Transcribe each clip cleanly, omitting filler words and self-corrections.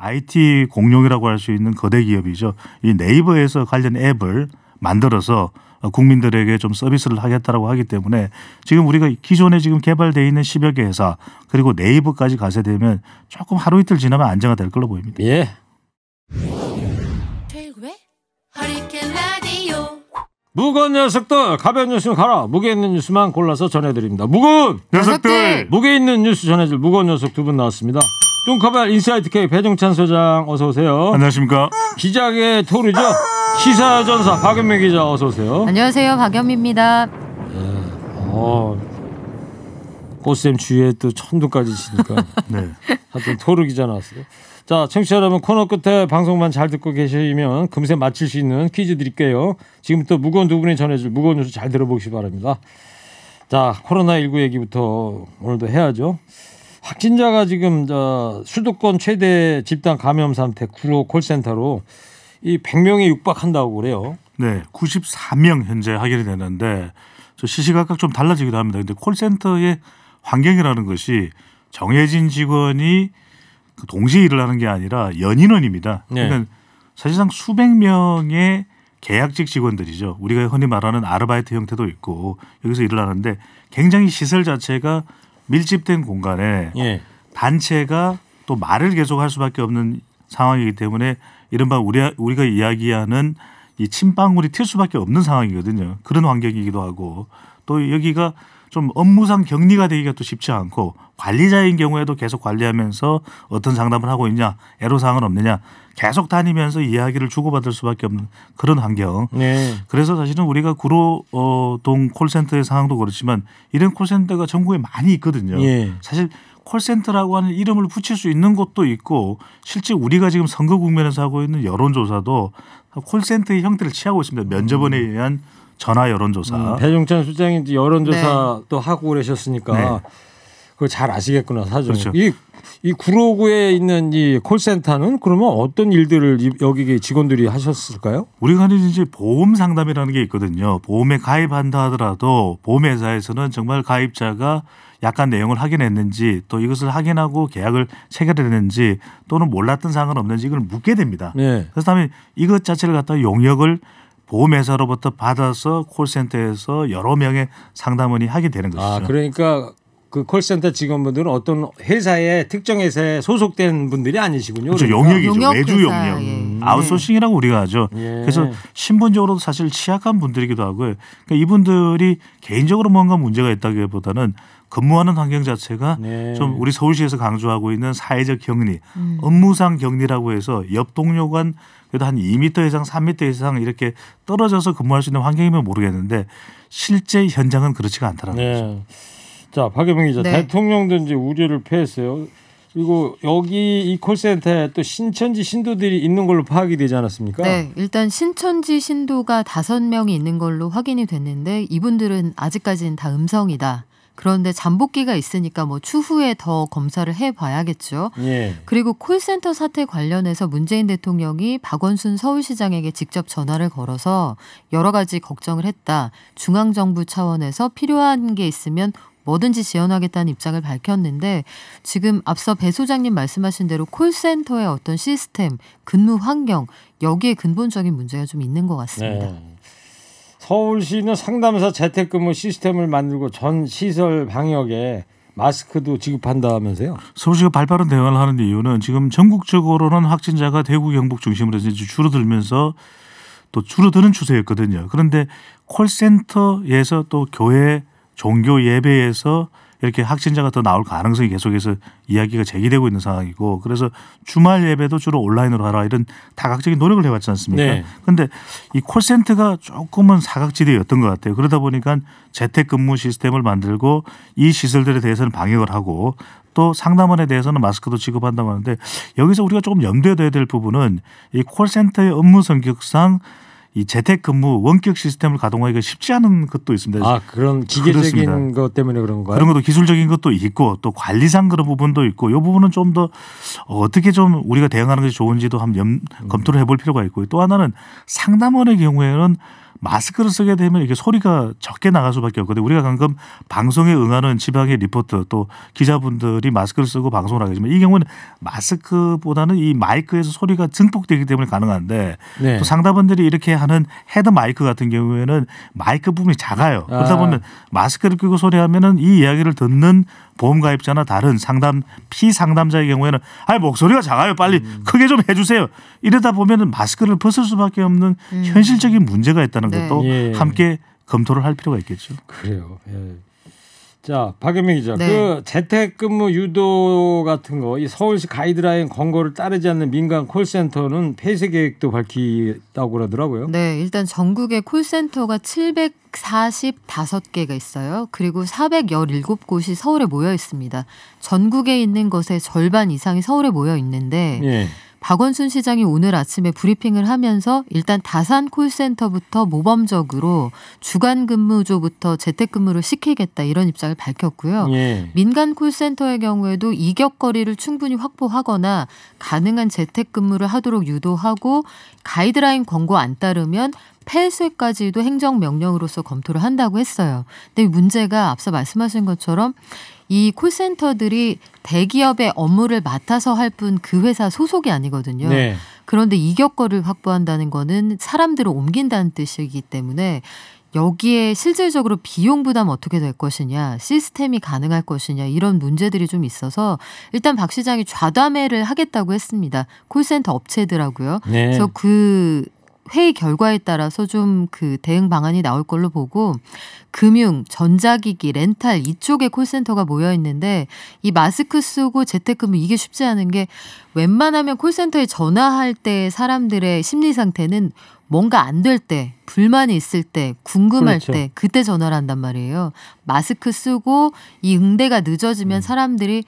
IT 공룡이라고 할 수 있는 거대 기업이죠. 이 네이버에서 관련 앱을 만들어서 국민들에게 좀 서비스를 하겠다라고 하기 때문에 지금 우리가 기존에 지금 개발되어 있는 10여 개 회사 그리고 네이버까지 가세 되면 조금 하루 이틀 지나면 안정화될 걸로 보입니다. 예. 최고의 허리케인 라디오. 무거운 녀석들 가벼운 뉴스는 가라. 무게 있는 뉴스만 골라서 전해드립니다. 무거운 녀석들. 무게 있는 뉴스 전해줄 무거운 녀석 두 분 나왔습니다. 뚱커벨 인사이트 K 배종찬 소장 어서 오세요. 안녕하십니까. 기자계 토르죠. 시사전사 박연미 기자 어서 오세요. 안녕하세요. 박연미입니다. 고쌤 주위에 또 천둥까지 치니까 네. 하여튼 토르 기자 나왔어요. 자, 청취자 여러분 코너 끝에 방송만 잘 듣고 계시면 금세 맞힐 수 있는 퀴즈 드릴게요. 지금부터 무거운 두 분이 전해줄 무거운 뉴스 잘 들어보시기 바랍니다. 자, 코로나19 얘기부터 오늘도 해야죠. 확진자가 지금 수도권 최대 집단 감염 상태 구로 콜센터로 이 100명이 육박한다고 그래요. 네, 94명 현재 확인이 되는데 저 시시각각 좀 달라지기도 합니다. 근데 콜센터의 환경이라는 것이 정해진 직원이 동시에 일을 하는 게 아니라 연인원입니다. 네. 그러니까 사실상 수백 명의 계약직 직원들이죠. 우리가 흔히 말하는 아르바이트 형태도 있고 여기서 일을 하는데 굉장히 시설 자체가 밀집된 공간에 예. 단체가 또 말을 계속할 수밖에 없는 상황이기 때문에 이른바 우리가 이야기하는 이 침방울이 튈 수밖에 없는 상황이거든요. 그런 환경이기도 하고 또 여기가 좀 업무상 격리가 되기가 또 쉽지 않고 관리자인 경우에도 계속 관리하면서 어떤 상담을 하고 있냐 애로사항은 없느냐 계속 다니면서 이야기를 주고받을 수밖에 없는 그런 환경. 네. 그래서 사실은 우리가 구로동 콜센터의 상황도 그렇지만 이런 콜센터가 전국에 많이 있거든요. 예. 사실 콜센터라고 하는 이름을 붙일 수 있는 곳도 있고 실제 우리가 지금 선거 국면에서 하고 있는 여론조사도 콜센터의 형태를 취하고 있습니다. 면접원에 의한 전화 여론조사. 배종찬 수장이 이제 여론조사 네. 또 하고 그러셨으니까 네. 그걸 잘 아시겠구나 사정. 그렇죠. 이 구로구에 있는 이 콜센터는 그러면 어떤 일들을 여기 직원들이 하셨을까요? 우리가 하는 이제 보험 상담이라는 게 있거든요. 보험에 가입한다 하더라도 보험회사에서는 정말 가입자가 약간 내용을 확인했는지 또 이것을 확인하고 계약을 체결했는지 또는 몰랐던 사항은 없는지 이걸 묻게 됩니다. 네. 그래서 다음에 이것 자체를 갖다 용역을 보험회사로부터 받아서 콜센터에서 여러 명의 상담원이 하게 되는 것이죠. 아, 그러니까 그 콜센터 직원분들은 어떤 회사에 특정 회사에 소속된 분들이 아니시군요. 그렇죠. 그러니까. 용역이죠. 용역 외주 회사, 용역. 예. 아웃소싱이라고 우리가 하죠. 예. 그래서 신분적으로도 사실 취약한 분들이기도 하고요. 그러니까 이분들이 개인적으로 뭔가 문제가 있다기보다는 근무하는 환경 자체가 네. 좀 우리 서울시에서 강조하고 있는 사회적 격리, 업무상 격리라고 해서 옆 동료간 그래도 한 2m 이상 3m 이상 이렇게 떨어져서 근무할 수 있는 환경이면 모르겠는데 실제 현장은 그렇지가 않다라는 거죠. 네. 자, 박예봉 기자, 네. 대통령도 이제 우려를 표했어요. 그리고 여기 이 콜센터에 또 신천지 신도들이 있는 걸로 파악이 되지 않았습니까? 네, 일단 신천지 신도가 5명이 있는 걸로 확인이 됐는데 이분들은 아직까지는 다 음성이다. 그런데 잠복기가 있으니까 뭐 추후에 더 검사를 해봐야겠죠. 예. 그리고 콜센터 사태 관련해서 문재인 대통령이 박원순 서울시장에게 직접 전화를 걸어서 여러 가지 걱정을 했다. 중앙정부 차원에서 필요한 게 있으면 뭐든지 지원하겠다는 입장을 밝혔는데 지금 앞서 배 소장님 말씀하신 대로 콜센터의 어떤 시스템, 근무 환경 여기에 근본적인 문제가 좀 있는 것 같습니다. 네. 서울시는 상담사 재택근무 시스템을 만들고 전 시설 방역에 마스크도 지급한다면서요? 서울시가 발빠른 대응을 하는 이유는 지금 전국적으로는 확진자가 대구 경북 중심으로 이제 줄어들면서 또 줄어드는 추세였거든요. 그런데 콜센터에서 또 교회 종교 예배에서 이렇게 확진자가 더 나올 가능성이 계속해서 이야기가 제기되고 있는 상황이고 그래서 주말 예배도 주로 온라인으로 하라 이런 다각적인 노력을 해왔지 않습니까? 그런데 네. 이 콜센터가 조금은 사각지대였던 것 같아요. 그러다 보니까 재택근무 시스템을 만들고 이 시설들에 대해서는 방역을 하고 또 상담원에 대해서는 마스크도 지급한다고 하는데 여기서 우리가 조금 염두에 둬야 될 부분은 이 콜센터의 업무 성격상 이 재택근무 원격 시스템을 가동하기가 쉽지 않은 것도 있습니다. 아 그런 기계적인 그렇습니다. 것 때문에 그런 거예요? 그런 것도 기술적인 것도 있고 또 관리상 그런 부분도 있고 이 부분은 좀 더 어떻게 좀 우리가 대응하는 것이 좋은지도 한번 검토를 해볼 필요가 있고 또 하나는 상담원의 경우에는 마스크를 쓰게 되면 이게 소리가 적게 나갈 수밖에 없거든요. 우리가 방금 방송에 응하는 지방의 리포터 또 기자분들이 마스크를 쓰고 방송을 하겠지만 이 경우는 마스크보다는 이 마이크에서 소리가 증폭되기 때문에 가능한데 네. 또 상담원들이 이렇게 하는 헤드 마이크 같은 경우에는 마이크 부분이 작아요. 그러다 보면 마스크를 끼고 소리하면은 이 이야기를 듣는 보험가입자나 다른 피상담자의 경우에는 목소리가 작아요. 빨리 크게 좀 해주세요. 이러다 보면은 마스크를 벗을 수밖에 없는 현실적인 문제가 있다는 네. 것도 예. 함께 검토를 할 필요가 있겠죠. 그래요. 예. 자 박연미 기자, 네. 그 재택근무 유도 같은 거, 이 서울시 가이드라인 권고를 따르지 않는 민간 콜센터는 폐쇄 계획도 밝히다고 그러더라고요. 네, 일단 전국에 콜센터가 745개가 있어요. 그리고 417곳이 서울에 모여 있습니다. 전국에 있는 것의 절반 이상이 서울에 모여 있는데 예. 박원순 시장이 오늘 아침에 브리핑을 하면서 일단 다산 콜센터부터 모범적으로 주간 근무조부터 재택근무를 시키겠다 이런 입장을 밝혔고요. 예. 민간 콜센터의 경우에도 이격거리를 충분히 확보하거나 가능한 재택근무를 하도록 유도하고 가이드라인 권고 안 따르면 폐쇄까지도 행정명령으로서 검토를 한다고 했어요. 근데 문제가 앞서 말씀하신 것처럼 이 콜센터들이 대기업의 업무를 맡아서 할 뿐 그 회사 소속이 아니거든요. 네. 그런데 이격거리를 확보한다는 거는 사람들을 옮긴다는 뜻이기 때문에 여기에 실질적으로 비용 부담 어떻게 될 것이냐, 시스템이 가능할 것이냐 이런 문제들이 좀 있어서 일단 박 시장이 좌담회를 하겠다고 했습니다. 콜센터 업체들하고요. 네. 그래서 그 회의 결과에 따라서 좀 그 대응 방안이 나올 걸로 보고 금융, 전자기기, 렌탈 이쪽에 콜센터가 모여 있는데 이 마스크 쓰고 재택근무 이게 쉽지 않은 게 웬만하면 콜센터에 전화할 때 사람들의 심리 상태는 뭔가 안 될 때, 불만이 있을 때, 궁금할 그렇죠. 때 그때 전화를 한단 말이에요. 마스크 쓰고 이 응대가 늦어지면 사람들이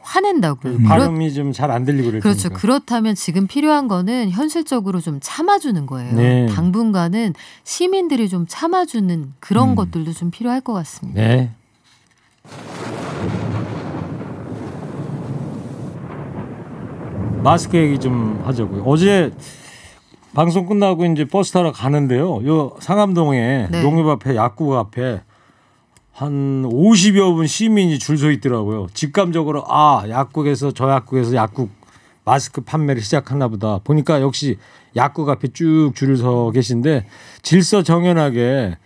화낸다고요. 발음이 좀 잘 안 들리고 그랬으니까. 그렇죠. 그렇다면 지금 필요한 거는 현실적으로 좀 참아주는 거예요. 네. 당분간은 시민들이 좀 참아주는 그런 것들도 좀 필요할 것 같습니다. 네. 마스크 얘기 좀 하자고요. 어제 방송 끝나고 이제 버스 타러 가는데요. 요 상암동에 네. 농협 앞에 약국 앞에 한 50여 분 시민이 줄 서 있더라고요. 직감적으로 약국에서 약국 마스크 판매를 시작하나 보다. 보니까 역시 약국 앞에 쭉 줄을 서 계신데 질서정연하게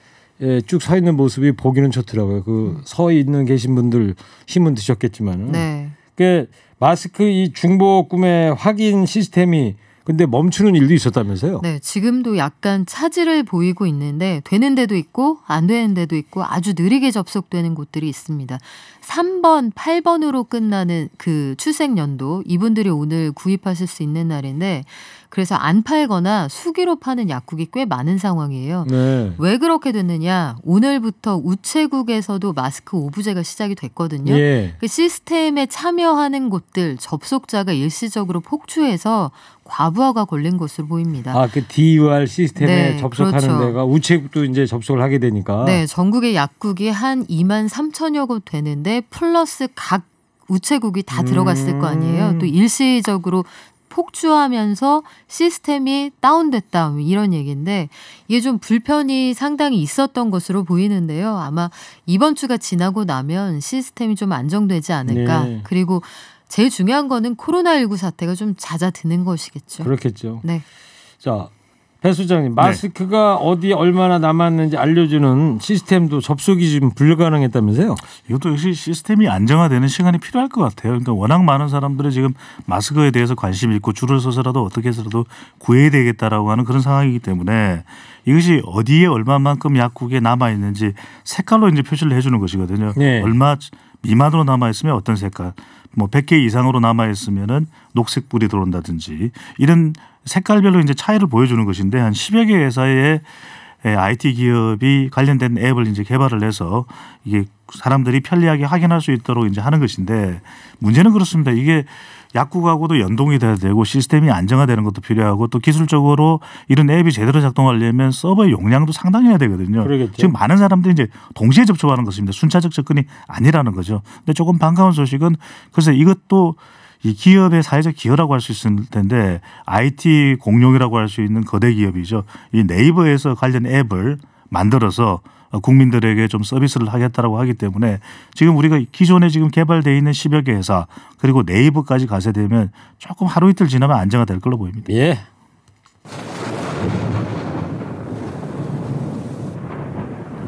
쭉 서 있는 모습이 보기는 좋더라고요. 그 서 있는 계신 분들 힘은 드셨겠지만은. 네. 그 마스크 이 중복 구매 확인 시스템이 근데 멈추는 일도 있었다면서요? 네, 지금도 약간 차질을 보이고 있는데 되는 데도 있고 안 되는 데도 있고 아주 느리게 접속되는 곳들이 있습니다. 3번, 8번으로 끝나는 그 출생연도 이분들이 오늘 구입하실 수 있는 날인데 그래서 안 팔거나 수기로 파는 약국이 꽤 많은 상황이에요. 네. 왜 그렇게 됐느냐? 오늘부터 우체국에서도 마스크 오부제가 시작이 됐거든요. 예. 그 시스템에 참여하는 곳들 접속자가 일시적으로 폭주해서 과부하가 걸린 것으로 보입니다. 그 DUR 시스템에 네, 접속하는 그렇죠. 데가 우체국도 이제 접속을 하게 되니까. 네, 전국의 약국이 한 2만 3천여 곳 되는데 플러스 각 우체국이 다 들어갔을 거 아니에요. 또 일시적으로 폭주하면서 시스템이 다운됐다 이런 얘기인데 이게 좀 불편이 상당히 있었던 것으로 보이는데요. 아마 이번 주가 지나고 나면 시스템이 좀 안정되지 않을까. 네. 그리고 제일 중요한 거는 코로나19 사태가 좀 잦아드는 것이겠죠. 그렇겠죠. 네. 자, 배 수장님, 마스크가 어디 얼마나 남았는지 알려주는 시스템도 접속이 좀 불가능했다면서요? 이것도 역시 시스템이 안정화되는 시간이 필요할 것 같아요. 그러니까 워낙 많은 사람들이 지금 마스크에 대해서 관심이 있고 줄을 서서라도 어떻게 해서라도 구해야 되겠다라고 하는 그런 상황이기 때문에 이것이 어디에 얼마만큼 약국에 남아 있는지 색깔로 이제 표시를 해주는 것이거든요. 네. 얼마 미만으로 남아 있으면 어떤 색깔, 뭐 100개 이상으로 남아 있으면은 녹색 불이 들어온다든지 이런 색깔별로 이제 차이를 보여주는 것인데 한 10여 개 회사의 IT 기업이 관련된 앱을 이제 개발을 해서 이게 사람들이 편리하게 확인할 수 있도록 이제 하는 것인데 문제는 그렇습니다. 이게 약국하고도 연동이 돼야 되고 시스템이 안정화되는 것도 필요하고 또 기술적으로 이런 앱이 제대로 작동하려면 서버의 용량도 상당해야 되거든요. 그러겠죠. 지금 많은 사람들이 이제 동시에 접촉하는 것입니다. 순차적 접근이 아니라는 거죠. 근데 조금 반가운 소식은 그래서 이것도 이 기업의 사회적 기여라고 할 수 있을 텐데 IT 공룡이라고 할 수 있는 거대 기업이죠. 이 네이버에서 관련 앱을 만들어서 국민들에게 좀 서비스를 하겠다라고 하기 때문에 지금 우리가 기존에 지금 개발되어 있는 10여 개 회사 그리고 네이버까지 가세 되면 조금 하루 이틀 지나면 안정화될 걸로 보입니다. 예.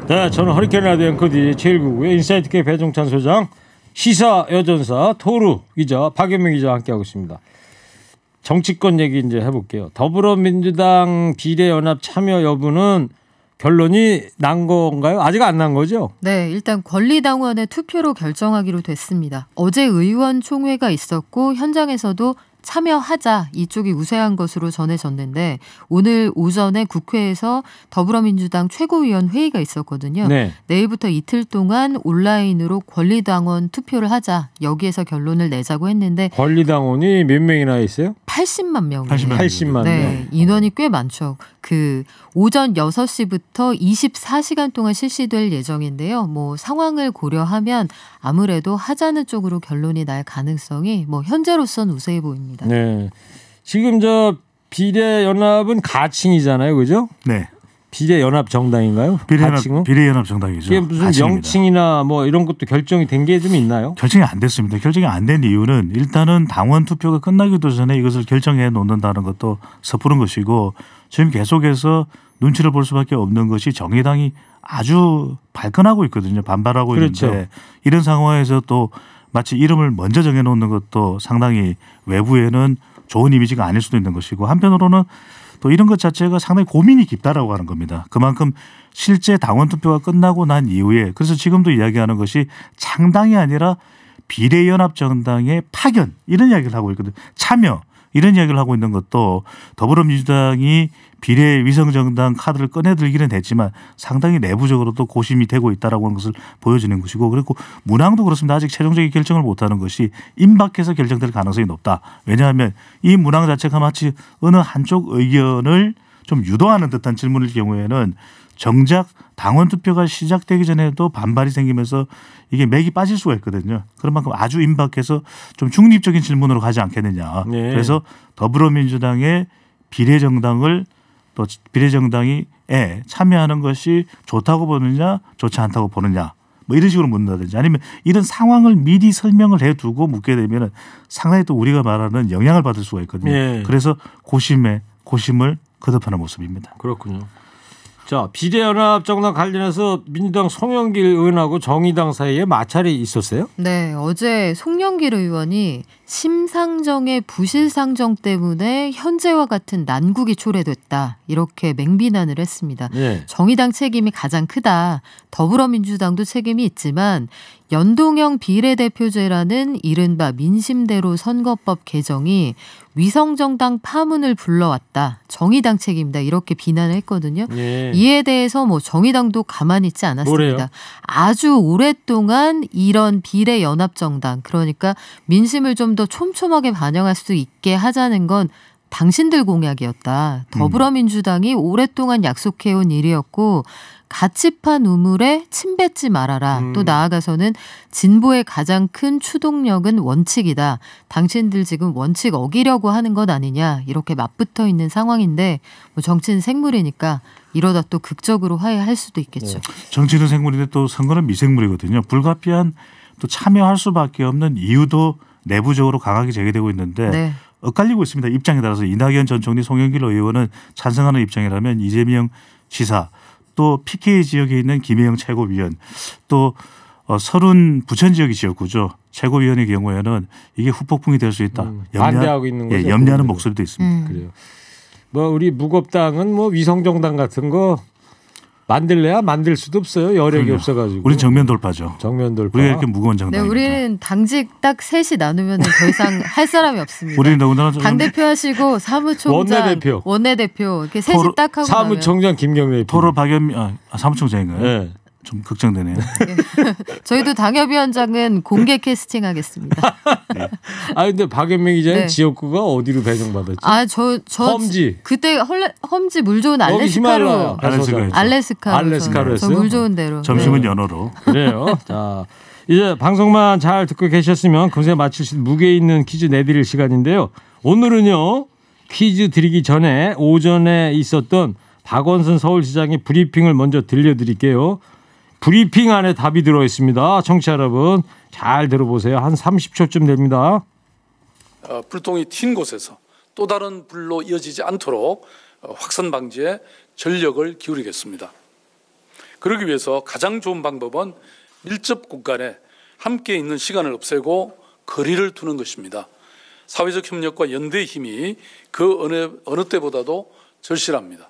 네, 저는 허리케인 라디오 앵커디 제1구의 인사이트 K 배종찬 소장, 시사 여전사 토르 기자, 박연명 기자와 함께하고 있습니다. 정치권 얘기 이제 해볼게요. 더불어민주당 비례연합 참여 여부는 결론이 난 건가요? 아직 안 난 거죠? 네, 일단 권리당원의 투표로 결정하기로 됐습니다. 어제 의원총회가 있었고 현장에서도 참여하자 이쪽이 우세한 것으로 전해졌는데 오늘 오전에 국회에서 더불어민주당 최고위원 회의가 있었거든요. 네. 내일부터 이틀 동안 온라인으로 권리당원 투표를 하자 여기에서 결론을 내자고 했는데 권리당원이 몇 명이나 있어요? 80만 명이에요. 80만 네, 명. 인원이 꽤 많죠. 그 오전 6시부터 24시간 동안 실시될 예정인데요. 뭐 상황을 고려하면 아무래도 하자는 쪽으로 결론이 날 가능성이 뭐 현재로선 우세해 보입니다. 네. 지금 저 비례연합은 가칭이잖아요. 그죠? 네. 비례연합 정당인가요? 가칭은? 비례연합 정당이죠. 이게 무슨 가칭입니다. 명칭이나 뭐 이런 것도 결정이 된 게 좀 있나요? 결정이 안 됐습니다. 결정이 안 된 이유는 일단은 당원 투표가 끝나기도 전에 이것을 결정해 놓는다는 것도 섣부른 것이고 지금 계속해서 눈치를 볼 수밖에 없는 것이 정의당이 아주 발끈하고 있거든요. 반발하고 그렇죠. 있는데 이런 상황에서 또 마치 이름을 먼저 정해놓는 것도 상당히 외부에는 좋은 이미지가 아닐 수도 있는 것이고 한편으로는 또 이런 것 자체가 상당히 고민이 깊다라고 하는 겁니다. 그만큼 실제 당원 투표가 끝나고 난 이후에 그래서 지금도 이야기하는 것이 창당이 아니라 비례연합 정당의 파견 이런 이야기를 하고 있거든요. 참여 이런 이야기를 하고 있는 것도 더불어민주당이 비례위성정당 카드를 꺼내들기는 했지만 상당히 내부적으로도 고심이 되고 있다라고 하는 것을 보여주는 것이고 그리고 문항도 그렇습니다. 아직 최종적인 결정을 못하는 것이 임박해서 결정될 가능성이 높다. 왜냐하면 이 문항 자체가 마치 어느 한쪽 의견을 좀 유도하는 듯한 질문일 경우에는 정작 당원 투표가 시작되기 전에도 반발이 생기면서 이게 맥이 빠질 수가 있거든요. 그런 만큼 아주 임박해서 좀 중립적인 질문으로 가지 않겠느냐. 네. 그래서 더불어민주당의 비례정당을 또 비례정당이 참여하는 것이 좋다고 보느냐 좋지 않다고 보느냐 뭐 이런 식으로 묻는다든지 아니면 이런 상황을 미리 설명을 해두고 묻게 되면 상당히 또 우리가 말하는 영향을 받을 수가 있거든요. 네. 그래서 고심을 거듭하는 모습입니다. 그렇군요. 자, 비례연합 정당 관련해서 민주당 송영길 의원하고 정의당 사이에 마찰이 있었어요? 네, 어제 송영길 의원이 심상정의 부실상정 때문에 현재와 같은 난국이 초래됐다. 이렇게 맹비난을 했습니다. 네. 정의당 책임이 가장 크다. 더불어민주당도 책임이 있지만 연동형 비례대표제라는 이른바 민심대로 선거법 개정이 위성정당 파문을 불러왔다. 정의당 책임이다. 이렇게 비난을 했거든요. 네. 이에 대해서 뭐 정의당도 가만히 있지 않았습니다. 뭐래요? 아주 오랫동안 이런 비례연합정당 그러니까 민심을 좀 더 촘촘하게 반영할 수 있게 하자는 건 당신들 공약이었다. 더불어민주당이 오랫동안 약속해온 일이었고 가치판 우물에 침 뱉지 말아라. 또 나아가서는 진보의 가장 큰 추동력은 원칙이다. 당신들 지금 원칙 어기려고 하는 것 아니냐. 이렇게 맞붙어 있는 상황인데 뭐 정치는 생물이니까 이러다 또 극적으로 화해할 수도 있겠죠. 정치는 생물인데 또 선거는 미생물이거든요. 불가피한 또 참여할 수밖에 없는 이유도 내부적으로 강하게 제기되고 있는데 네. 엇갈리고 있습니다. 입장에 따라서 이낙연 전 총리 송영길 의원은 찬성하는 입장이라면 이재명 지사 또 PK 지역에 있는 김혜영 최고위원 또 서른 부천 지역이 지역구죠. 최고위원의 경우에는 이게 후폭풍이 될 수 있다. 반대하고 있는 거죠. 염려하는 목소리도 있습니다. 그래요. 뭐 우리 무겁당은 뭐 위성정당 같은 거 만들래야 만들 수도 없어요. 여력이 없어가지고. 우리는 정면 돌파죠. 정면 돌파. 우리가 이렇게 무거운 네, 정당입니다. 우리는 당직 딱 셋이 나누면 더 이상 할 사람이 없습니다. 우리는 더군다나 당대표 하시고 사무총장, 원내대표 이렇게 셋이 딱 하고 나면 사무총장 김경래 토로 박연미 사무총장인가요? 네. 좀 걱정되네요. 저희도 당협위원장은 공개 캐스팅하겠습니다. 네. 아 근데 박연명 기자는 네. 지역구가 어디로 배정받았지? 저 험지. 그때 험지 물 좋은 여기 히말라야. 알래스카로. 알래스카로 했어요? 물 좋은 데로. 점심은 네. 연어로. 그래요. 자 이제 방송만 잘 듣고 계셨으면 금세 맞출 수 있는 무게 있는 퀴즈 내드릴 시간인데요. 오늘은요 퀴즈 드리기 전에 오전에 있었던 박원순 서울시장의 브리핑을 먼저 들려드릴게요. 브리핑 안에 답이 들어있습니다. 청취자 여러분 잘 들어보세요. 한 30초쯤 됩니다. 불똥이 튄 곳에서 또 다른 불로 이어지지 않도록 확산 방지에 전력을 기울이겠습니다. 그러기 위해서 가장 좋은 방법은 밀접 공간에 함께 있는 시간을 없애고 거리를 두는 것입니다. 사회적 협력과 연대의 힘이 그 어느 때보다도 절실합니다.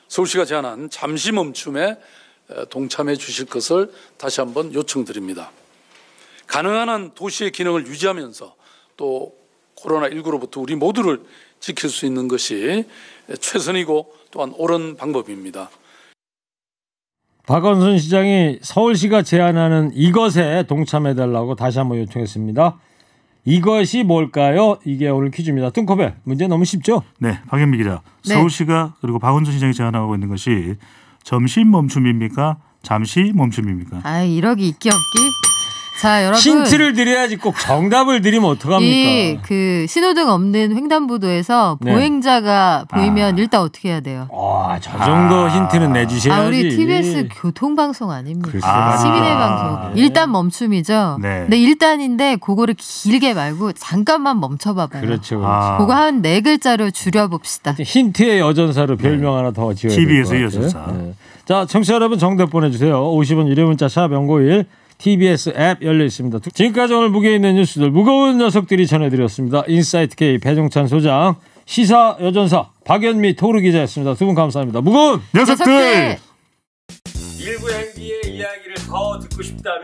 서울시가 제안한 잠시 멈춤에 동참해 주실 것을 다시 한번 요청드립니다. 가능한 한 도시의 기능을 유지하면서 또 코로나19로부터 우리 모두를 지킬 수 있는 것이 최선이고 또한 옳은 방법입니다. 박원순 시장이 서울시가 제안하는 이것에 동참해달라고 다시 한번 요청했습니다. 이것이 뭘까요? 이게 오늘 퀴즈입니다. 뚱커벨 문제 너무 쉽죠? 네, 박연미 기자. 네. 서울시가 그리고 박원순 시장이 제안하고 있는 것이 점심 멈춤입니까? 잠시 멈춤입니까? 아 이러기 있기 없기. 자 여러분. 힌트를 드려야지 꼭 정답을 드리면 어떡합니까? 그 신호등 없는 횡단보도에서 네. 보행자가 보이면 일단 어떻게 해야 돼요? 저 정도 힌트는 내주셔야지. 우리 TBS 교통방송 아닙니까? 글쎄 시민의 말이야. 방송. 일단 멈춤이죠. 네. 네, 일단인데 그거를 길게 말고 잠깐만 멈춰봐봐요. 그렇죠. 그거 한 4글자로 줄여봅시다. 힌트의 여전사로 별명 하나 더 지어야 될것 TBS 같아요. 여전사. 네. 자, 청취자 여러분 정답 보내주세요. 50원 유료 문자 샵 0951 TBS 앱 열려 있습니다. 지금까지 오늘 무게 있는 뉴스들 무거운 녀석들이 전해드렸습니다. 인사이트 K 배종찬 소장, 시사 여전사 박연미 토르 기자였습니다. 두 분 감사합니다. 무거운 녀석들! 일부 행기의 이야기를 더 듣고 싶다면